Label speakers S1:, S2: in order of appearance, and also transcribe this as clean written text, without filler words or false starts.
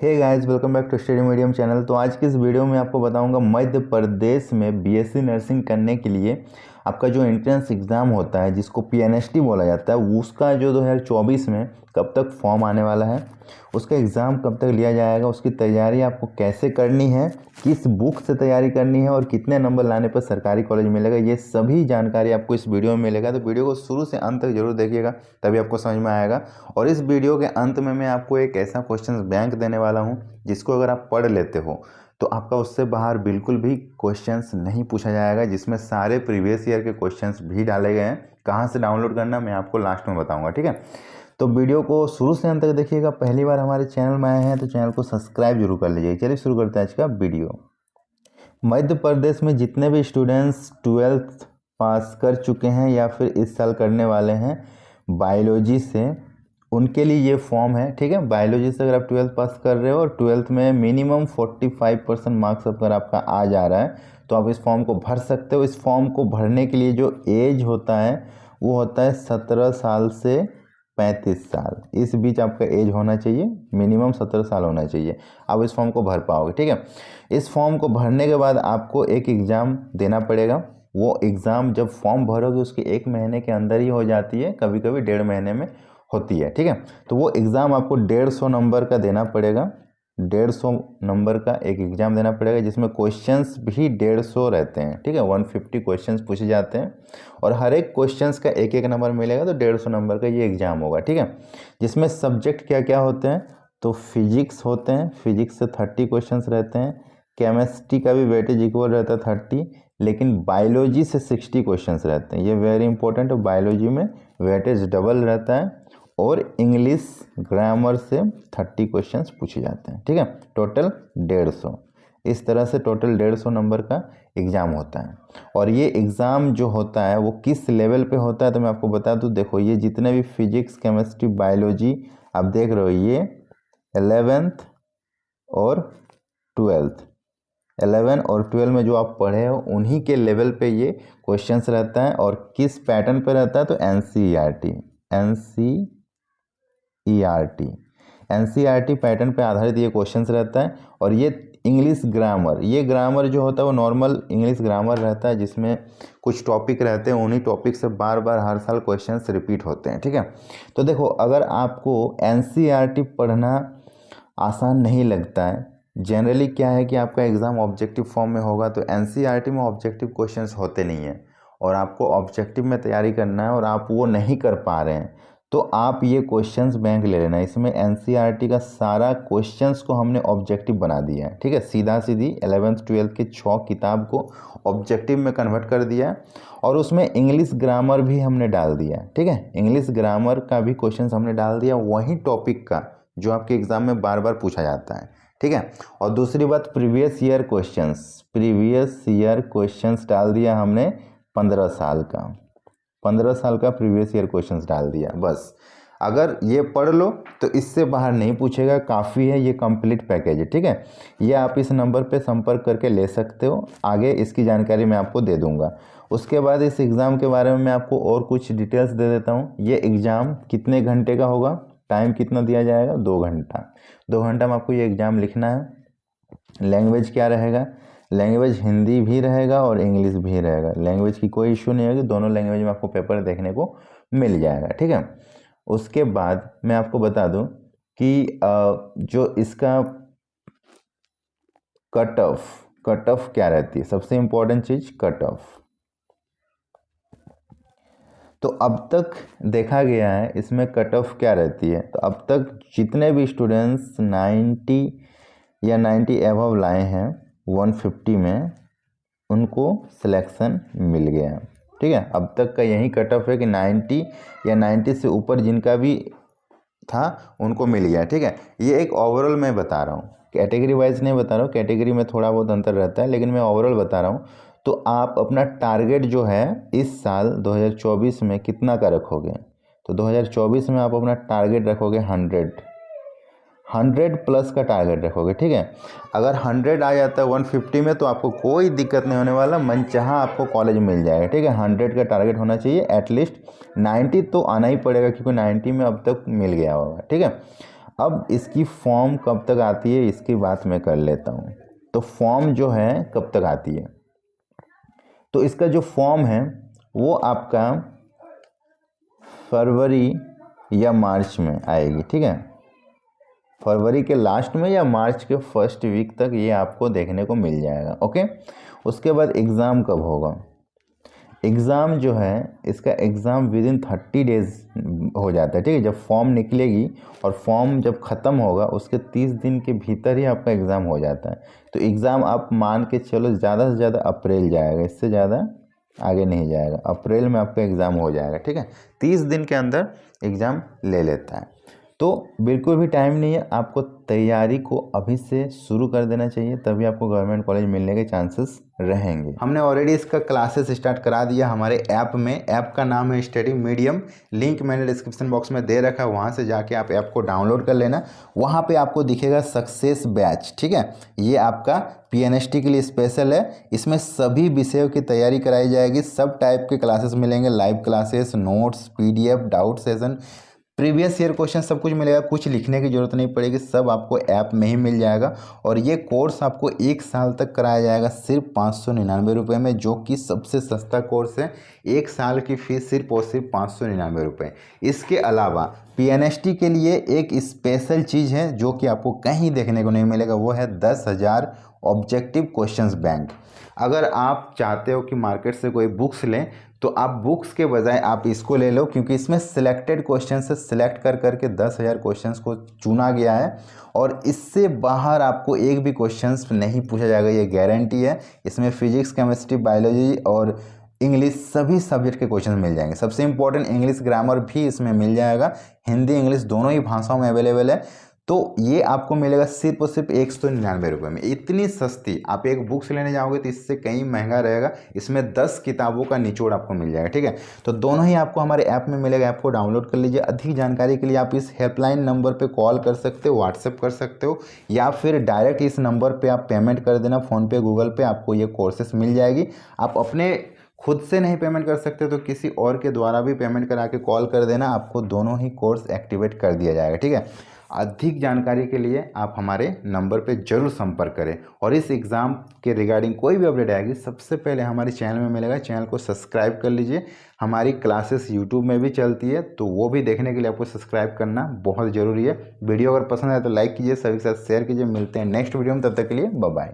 S1: Hey guys, welcome back to Study Medium channel. तो आज की इस वीडियो में आपको बताऊंगा मध्य प्रदेश में बीएससी नर्सिंग करने के लिए आपका जो एंट्रेंस एग्ज़ाम होता है जिसको पीएनएसटी बोला जाता है, उसका जो 2024 में कब तक फॉर्म आने वाला है, उसका एग्ज़ाम कब तक लिया जाएगा, उसकी तैयारी आपको कैसे करनी है, किस बुक से तैयारी करनी है और कितने नंबर लाने पर सरकारी कॉलेज मिलेगा, ये सभी जानकारी आपको इस वीडियो में मिलेगा। तो वीडियो को शुरू से अंत तक जरूर देखिएगा, तभी आपको समझ में आएगा। और इस वीडियो के अंत में मैं आपको एक ऐसा क्वेश्चन बैंक देने वाला हूँ जिसको अगर आप पढ़ लेते हो तो आपका उससे बाहर बिल्कुल भी क्वेश्चंस नहीं पूछा जाएगा, जिसमें सारे प्रीवियस ईयर के क्वेश्चंस भी डाले गए हैं। कहाँ से डाउनलोड करना मैं आपको लास्ट में बताऊंगा, ठीक है। तो वीडियो को शुरू से अंत तक देखिएगा। पहली बार हमारे चैनल में आए हैं तो चैनल को सब्सक्राइब जरूर कर लीजिए। चलिए शुरू करते हैं आज का वीडियो। मध्य प्रदेश में जितने भी स्टूडेंट्स 12th पास कर चुके हैं या फिर इस साल करने वाले हैं बायोलॉजी से, उनके लिए ये फॉर्म है, ठीक है। बायोलॉजी से अगर आप 12th पास कर रहे हो और 12th में मिनिमम 45% मार्क्स अगर आपका आ जा रहा है तो आप इस फॉर्म को भर सकते हो। इस फॉर्म को भरने के लिए जो एज होता है वो होता है 17 साल से 35 साल, इस बीच आपका एज होना चाहिए, मिनिमम 17 साल होना चाहिए, आप इस फॉर्म को भर पाओगे, ठीक है। इस फॉर्म को भरने के बाद आपको एक एग्ज़ाम देना पड़ेगा। वो एग्ज़ाम जब फॉर्म भरोगे उसके 1 महीने के अंदर ही हो जाती है, कभी कभी 1.5 महीने में होती है, ठीक है। तो वो एग्ज़ाम आपको 150 नंबर का देना पड़ेगा। 150 नंबर का एक एग्ज़ाम देना पड़ेगा जिसमें क्वेश्चंस भी 150 रहते हैं, ठीक है। 150 क्वेश्चंस पूछे जाते हैं और हर एक क्वेश्चंस का एक एक नंबर मिलेगा, तो 150 नंबर का ये एग्ज़ाम होगा, ठीक है। जिसमें सब्जेक्ट क्या क्या होते हैं, तो फिजिक्स होते हैं, फिजिक्स से 30 क्वेश्चंस रहते हैं। केमिस्ट्री का भी वेटेज इक्वल रहता है 30, लेकिन बायोलॉजी से 60 क्वेश्चंस रहते हैं। ये वेरी इंपॉर्टेंट है, बायोलॉजी में वेटेज डबल रहता है। और इंग्लिश ग्रामर से 30 क्वेश्चंस पूछे जाते हैं, ठीक है। टोटल 150, इस तरह से टोटल 150 नंबर का एग्ज़ाम होता है। और ये एग्ज़ाम जो होता है वो किस लेवल पे होता है तो मैं आपको बता दूं। देखो, ये जितने भी फिजिक्स केमिस्ट्री बायोलॉजी आप देख रहे हो, ये 11th और 12th, 11 और 12 में जो आप पढ़े हो उन्हीं के लेवल पे ये क्वेश्चंस रहता है। और किस पैटर्न पे रहता है तो एनसीईआरटी पैटर्न पे आधारित ये क्वेश्चंस रहता है। और ये इंग्लिश ग्रामर, ये ग्रामर जो होता है वो नॉर्मल इंग्लिश ग्रामर रहता है, जिसमें कुछ टॉपिक रहते हैं, उन्हीं टॉपिक से बार बार हर साल क्वेश्चंस रिपीट होते हैं, ठीक है। तो देखो, अगर आपको एनसीईआरटी पढ़ना आसान नहीं लगता है, जनरली क्या है कि आपका एग्ज़ाम ऑब्जेक्टिव फॉर्म में होगा, तो एनसीईआरटी में ऑब्जेक्टिव क्वेश्चंस होते नहीं हैं और आपको ऑब्जेक्टिव में तैयारी करना है और आप वो नहीं कर पा रहे हैं, तो आप ये क्वेश्चंस बैंक ले लेना। इसमें एनसीईआरटी का सारा क्वेश्चंस को हमने ऑब्जेक्टिव बना दिया है, ठीक है। सीधा सीधी 11th 12th के 6 किताब को ऑब्जेक्टिव में कन्वर्ट कर दिया है और उसमें इंग्लिश ग्रामर भी हमने डाल दिया है, ठीक है। इंग्लिश ग्रामर का भी क्वेश्चंस हमने डाल दिया, वही टॉपिक का जो आपके एग्ज़ाम में बार बार पूछा जाता है, ठीक है। और दूसरी बात, प्रीवियस ईयर क्वेश्चंस डाल दिया हमने 15 साल का प्रीवियस ईयर क्वेश्चंस डाल दिया। बस अगर ये पढ़ लो तो इससे बाहर नहीं पूछेगा, काफ़ी है, ये कंप्लीट पैकेज है, ठीक है। ये आप इस नंबर पे संपर्क करके ले सकते हो, आगे इसकी जानकारी मैं आपको दे दूंगा। उसके बाद इस एग्ज़ाम के बारे में मैं आपको और कुछ डिटेल्स दे देता हूँ। ये एग्ज़ाम कितने घंटे का होगा, टाइम कितना दिया जाएगा, 2 घंटा। 2 घंटा में आपको ये एग्ज़ाम लिखना है। लैंग्वेज क्या रहेगा, लैंग्वेज हिंदी भी रहेगा और इंग्लिश भी रहेगा। लैंग्वेज की कोई इशू नहीं होगी, दोनों लैंग्वेज में आपको पेपर देखने को मिल जाएगा, ठीक है। उसके बाद मैं आपको बता दूं कि जो इसका कट ऑफ क्या रहती है, सबसे इम्पोर्टेंट चीज़ कट ऑफ। तो अब तक देखा गया है इसमें कट ऑफ क्या रहती है, तो अब तक जितने भी स्टूडेंट्स 90 या 90 एबव लाए हैं 150 में, उनको सिलेक्शन मिल गया है, ठीक है। अब तक का यही कट ऑफ है कि 90 या 90 से ऊपर जिनका भी था उनको मिल गया, ठीक है। ये एक ओवरऑल मैं बता रहा हूँ, कैटेगरी वाइज नहीं बता रहा हूँ, कैटेगरी में थोड़ा बहुत अंतर रहता है, लेकिन मैं ओवरऑल बता रहा हूँ। तो आप अपना टारगेट जो है इस साल 2024 में कितना का रखोगे, तो 2024 में आप अपना टारगेट रखोगे 100 प्लस का टारगेट रखोगे, ठीक है। अगर 100 आ जाता है 150 में तो आपको कोई दिक्कत नहीं होने वाला, मनचाहा आपको कॉलेज मिल जाएगा, ठीक है। 100 का टारगेट होना चाहिए, एटलीस्ट 90 तो आना ही पड़ेगा क्योंकि 90 में अब तक मिल गया होगा, ठीक है। अब इसकी फॉर्म कब तक आती है इसकी बात मैं कर लेता हूँ। तो फॉर्म जो है कब तक आती है, तो इसका जो फॉर्म है वो आपका फरवरी या मार्च में आएगी, ठीक है। फरवरी के लास्ट में या मार्च के फर्स्ट वीक तक ये आपको देखने को मिल जाएगा, ओके। उसके बाद एग्ज़ाम कब होगा, एग्ज़ाम जो है इसका एग्ज़ाम विद इन 30 डेज़ हो जाता है, ठीक है। जब फॉर्म निकलेगी और फॉर्म जब ख़त्म होगा उसके 30 दिन के भीतर ही आपका एग्ज़ाम हो जाता है। तो एग्ज़ाम आप मान के चलो ज़्यादा से ज़्यादा अप्रैल जाएगा, इससे ज़्यादा आगे नहीं जाएगा। अप्रैल में आपका एग्ज़ाम हो जाएगा, ठीक है। 30 दिन के अंदर एग्ज़ाम ले लेता है, तो बिल्कुल भी टाइम नहीं है। आपको तैयारी को अभी से शुरू कर देना चाहिए, तभी आपको गवर्नमेंट कॉलेज मिलने के चांसेस रहेंगे। हमने ऑलरेडी इसका क्लासेस स्टार्ट करा दिया हमारे ऐप में। ऐप का नाम है स्टडी मीडियम, लिंक मैंने डिस्क्रिप्शन बॉक्स में दे रखा है, वहाँ से जाके आप ऐप को डाउनलोड कर लेना। वहाँ पे आपको दिखेगा सक्सेस बैच, ठीक है। ये आपका PNST के लिए स्पेशल है। इसमें सभी विषयों की तैयारी कराई जाएगी, सब टाइप के क्लासेस मिलेंगे, live classes, notes, PDF, doubt session, previous year question सब कुछ मिलेगा। कुछ लिखने की ज़रूरत नहीं पड़ेगी, सब आपको ऐप में ही मिल जाएगा। और ये कोर्स आपको 1 साल तक कराया जाएगा सिर्फ 599 रुपये में, जो कि सबसे सस्ता कोर्स है। 1 साल की फ़ीस सिर्फ और सिर्फ 599 रुपये। इसके अलावा PNST के लिए एक स्पेशल चीज़ है जो कि आपको कहीं देखने को नहीं मिलेगा, वो है 10,000 ऑब्जेक्टिव क्वेश्चंस बैंक। अगर आप चाहते हो कि मार्केट से कोई बुक्स लें तो आप बुक्स के बजाय आप इसको ले लो, क्योंकि इसमें सिलेक्टेड क्वेश्चन से सिलेक्ट कर करके 10,000 क्वेश्चंस को चुना गया है और इससे बाहर आपको एक भी क्वेश्चंस नहीं पूछा जाएगा, ये गारंटी है। इसमें फिजिक्स, केमिस्ट्री, बायोलॉजी और इंग्लिश सभी सब्जेक्ट के क्वेश्चन मिल जाएंगे। सबसे इंपॉर्टेंट इंग्लिश ग्रामर भी इसमें मिल जाएगा, हिंदी इंग्लिश दोनों ही भाषाओं में अवेलेबल है। तो ये आपको मिलेगा सिर्फ और सिर्फ 199 रुपये में। इतनी सस्ती, आप एक बुक्स लेने जाओगे तो इससे कहीं महंगा रहेगा। इसमें 10 किताबों का निचोड़ आपको मिल जाएगा, ठीक है। तो दोनों ही आपको हमारे ऐप में मिलेगा, ऐप को डाउनलोड कर लीजिए। अधिक जानकारी के लिए आप इस हेल्पलाइन नंबर पे कॉल कर सकते हो, व्हाट्सएप कर सकते हो, या फिर डायरेक्ट इस नंबर पर आप पेमेंट कर देना, फ़ोनपे, गूगल पे, आपको ये कोर्सेस मिल जाएगी। आप अपने खुद से नहीं पेमेंट कर सकते तो किसी और के द्वारा भी पेमेंट करा के कॉल कर देना, आपको दोनों ही कोर्स एक्टिवेट कर दिया जाएगा, ठीक है। अधिक जानकारी के लिए आप हमारे नंबर पे जरूर संपर्क करें। और इस एग्ज़ाम के रिगार्डिंग कोई भी अपडेट आएगी सबसे पहले हमारे चैनल में मिलेगा। चैनल को सब्सक्राइब कर लीजिए। हमारी क्लासेस यूट्यूब में भी चलती है, तो वो भी देखने के लिए आपको सब्सक्राइब करना बहुत ज़रूरी है। वीडियो अगर पसंद आए तो लाइक कीजिए, सभी के साथ शेयर कीजिए। मिलते हैं नेक्स्ट वीडियो में, तब तक के लिए बाय बाय।